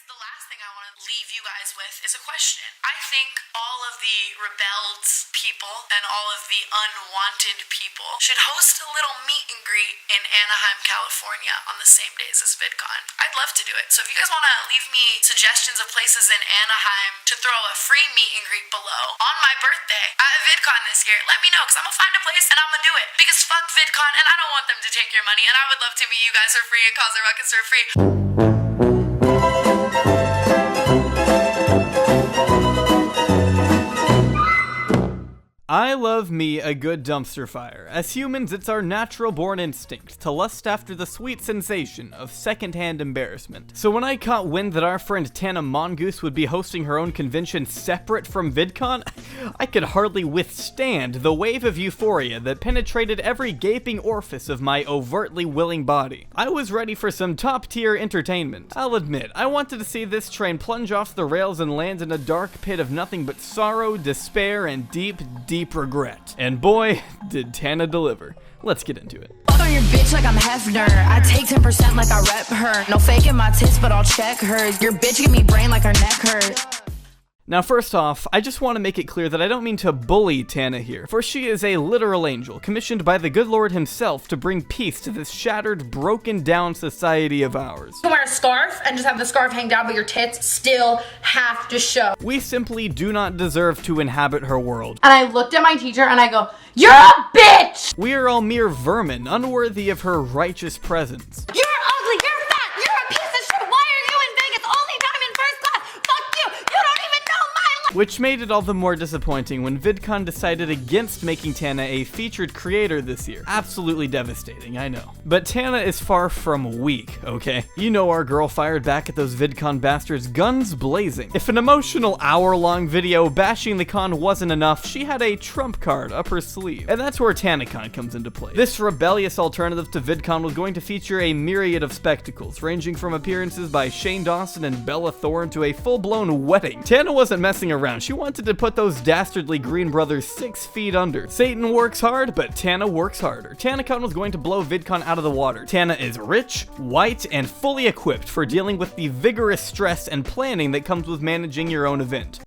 the last thing I want to leave you guys with is a question. I think all of the rebelled people and all of the unwanted people should host a little meet and greet in Anaheim, California on the same days as VidCon. I'd love to do it. So if you guys want to leave me suggestions of places in Anaheim to throw a free meet and greet below on my birthday at VidCon this year, let me know, because I'm going to find a place and I'm going to do it. Because fuck VidCon, and I don't want them to take your money, and I would love to meet you guys for free and cause a ruckus for free. I love me a good dumpster fire. As humans, it's our natural-born instinct to lust after the sweet sensation of second-hand embarrassment. So when I caught wind that our friend Tana Mongoose would be hosting her own convention separate from VidCon, I could hardly withstand the wave of euphoria that penetrated every gaping orifice of my overtly willing body. I was ready for some top-tier entertainment. I'll admit, I wanted to see this train plunge off the rails and land in a dark pit of nothing but sorrow, despair, and deep regret. And boy, did Tana deliver. Let's get into it. On your bitch like I'm Hefner. I take 10% like I rep her. No faking my tits, but I'll check hers. Your bitch give me brain like her neck hurt. Now first off, I just want to make it clear that I don't mean to bully Tana here, for she is a literal angel, commissioned by the good Lord himself to bring peace to this shattered, broken down society of ours. You can wear a scarf and just have the scarf hang down, but your tits still have to show. We simply do not deserve to inhabit her world. And I looked at my teacher and I go, "You're a bitch! We are all mere vermin, unworthy of her righteous presence. You're ugly, you're fat, you're a piece of shit! Why are you in Vegas? Only time in first class! Fuck you! You don't even know my life!" Which made it all the more disappointing when VidCon decided against making Tana a featured creator this year. Absolutely devastating, I know. But Tana is far from weak, okay? You know our girl fired back at those VidCon bastards guns blazing. If an emotional hour-long video bashing the con wasn't enough, she had a trump card up her sleeve. And that's where TanaCon comes into play. This rebellious alternative to VidCon was going to feature a myriad of spectacles, ranging from appearances by Shane Dawson and Bella Thorne to a full-blown wedding. Tana wasn't messing around. She wanted to put those dastardly Green brothers 6 feet under. Satan works hard, but Tana works harder. TanaCon was going to blow VidCon out of the water. Tana is rich, white, and fully equipped for dealing with the vigorous stress and planning that comes with managing your own event.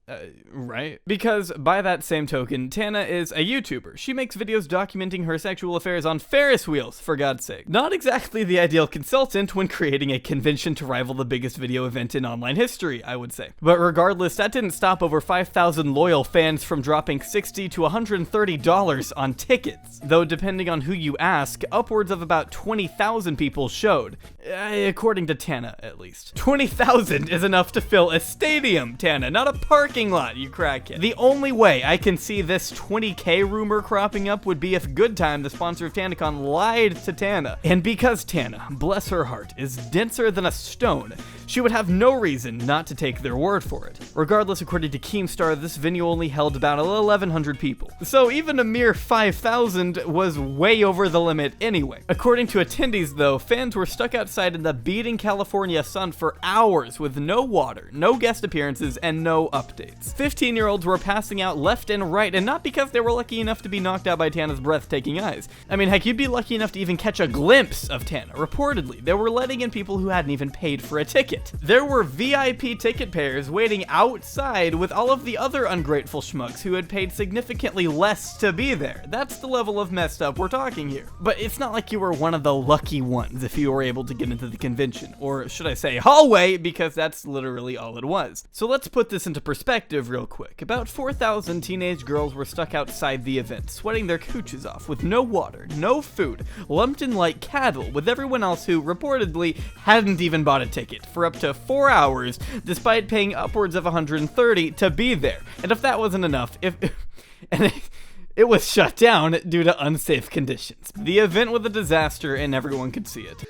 Right? Because by that same token, Tana is a YouTuber. She makes videos documenting her sexual affairs on Ferris wheels, for God's sake. Not exactly the ideal consultant when creating a convention to rival the biggest video event in online history, I would say. But regardless, that didn't stop over 5,000 loyal fans from dropping $60 to $130 on tickets. Though depending on who you ask, upwards of about 20,000 people showed. According to Tana, at least. 20,000 is enough to fill a stadium, Tana, not a parking lot, you crackhead. The only way I can see this 20K rumor cropping up would be if Good Time, the sponsor of TanaCon, lied to Tana. And because Tana, bless her heart, is denser than a stone, she would have no reason not to take their word for it. Regardless, according to Keemstar, this venue only held about 1,100 people. So even a mere 5,000 was way over the limit anyway. According to attendees though, fans were stuck outside in the beating California sun for hours with no water, no guest appearances, and no updates. 15-year-olds were passing out left and right, and not because they were lucky enough to be knocked out by Tana's breathtaking eyes. I mean, heck, you'd be lucky enough to even catch a glimpse of Tana. Reportedly, they were letting in people who hadn't even paid for a ticket. There were VIP ticket pairs waiting outside with all of the other ungrateful schmucks who had paid significantly less to be there. That's the level of messed up we're talking here. But it's not like you were one of the lucky ones if you were able to get into the convention, or should I say hallway, because that's literally all it was. So let's put this into perspective real quick. About 4,000 teenage girls were stuck outside the event, sweating their cooches off with no water, no food, lumped in like cattle with everyone else who reportedly hadn't even bought a ticket for up to 4 hours, despite paying upwards of $130 to be there. And if that wasn't enough, it was shut down due to unsafe conditions. The event was a disaster and everyone could see it.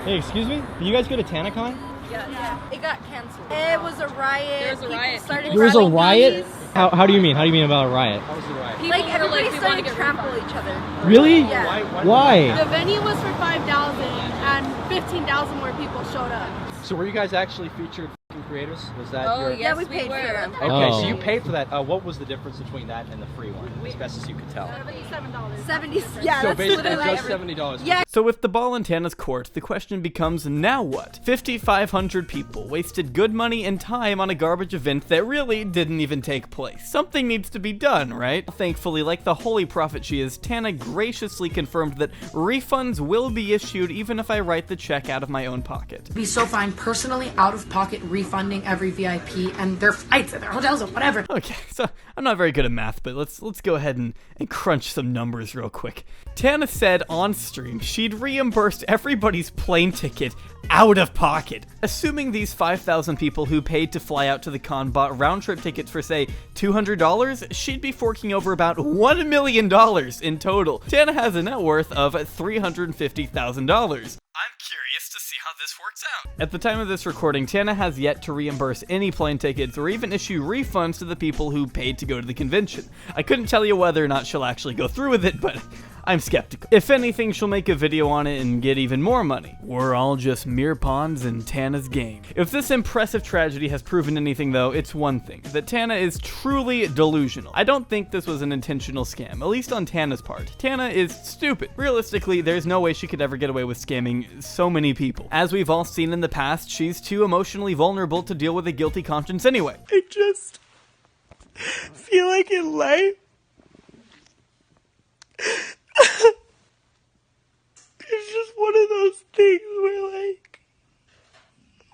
Hey, excuse me? Did you guys go to TanaCon? Yeah. It got canceled. It was a riot. There was a riot. There was a riot? How do you mean? How do you mean about a riot? How was the riot? People like everybody started to trample each other. Really? Yeah. Why? The venue was for 5,000 and 15,000 more people showed up. So were you guys actually featured creators? Was that Oh, your... yes, Yeah, we we paid were. for them. Okay, Oh. so you paid for that. What was the difference between that and the free one, as best as you could tell? $77. 70. Yeah, So that's basically literally just $70. Yeah. So with the ball in Tana's court, the question becomes, now what? 5,500 people wasted good money and time on a garbage event that really didn't even take place. Something needs to be done, right? Thankfully, like the holy prophet she is, Tana graciously confirmed that refunds will be issued even if I write the check out of my own pocket. Be so fine personally out of pocket refunding every VIP and their flights and their hotels and whatever. Okay, so I'm not very good at math, but let's go ahead and crunch some numbers real quick. Tana said on stream she'd reimbursed everybody's plane ticket out of pocket. Assuming these 5,000 people who paid to fly out to the con bought round-trip tickets for, say, $200, she'd be forking over about $1 million in total. Tana has a net worth of $350,000. I'm curious to see how this works out. At the time of this recording, Tana has yet to reimburse any plane tickets or even issue refunds to the people who paid to go to the convention. I couldn't tell you whether or not she'll actually go through with it, but I'm skeptical. If anything, she'll make a video on it and get even more money. We're all just mere pawns in Tana's game. If this impressive tragedy has proven anything though, it's one thing, that Tana is truly delusional. I don't think this was an intentional scam, at least on Tana's part. Tana is stupid. Realistically, there's no way she could ever get away with scamming so many people. As we've all seen in the past, she's too emotionally vulnerable to deal with a guilty conscience anyway. I just feel like in life, it's just one of those things where, like,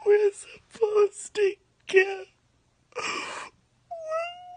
we're supposed to get what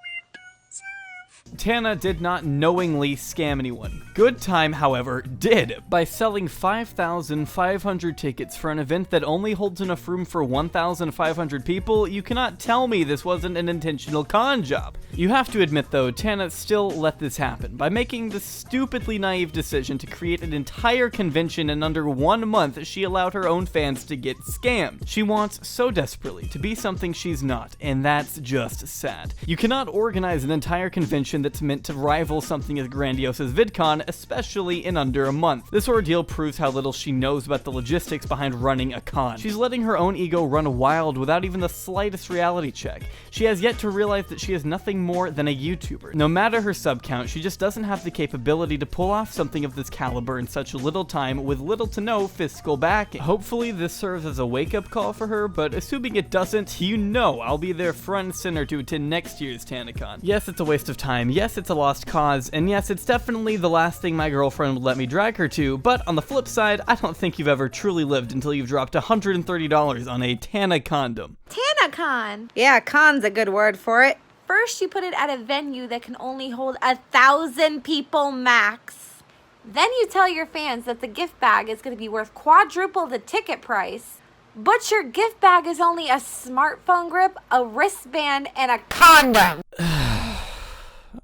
we deserve. Tana did not knowingly scam anyone. Good Time, however, did, by selling 5,500 tickets for an event that only holds enough room for 1,500 people. You cannot tell me this wasn't an intentional con job. You have to admit though, Tana still let this happen by making the stupidly naive decision to create an entire convention in under 1 month. She allowed her own fans to get scammed. She wants so desperately to be something she's not, and that's just sad. You cannot organize an entire convention that's meant to rival something as grandiose as VidCon, especially in under a month. This ordeal proves how little she knows about the logistics behind running a con. She's letting her own ego run wild without even the slightest reality check. She has yet to realize that she is nothing more than a YouTuber. No matter her sub count, she just doesn't have the capability to pull off something of this caliber in such little time with little to no fiscal backing. Hopefully this serves as a wake-up call for her, but assuming it doesn't, you know I'll be there front and center to attend next year's TanaCon. Yes, it's a waste of time, yes, it's a lost cause, and yes, it's definitely the last thing my girlfriend would let me drag her to, but on the flip side, I don't think you've ever truly lived until you've dropped $130 on a Tana condom. TanaCon. Yeah, con's a good word for it. First, you put it at a venue that can only hold 1,000 people max. Then you tell your fans that the gift bag is going to be worth quadruple the ticket price. But your gift bag is only a smartphone grip, a wristband, and a condom.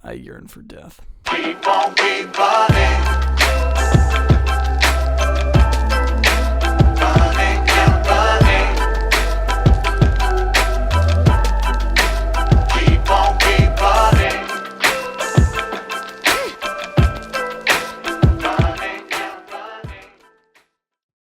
I yearn for death. Keep on keep running.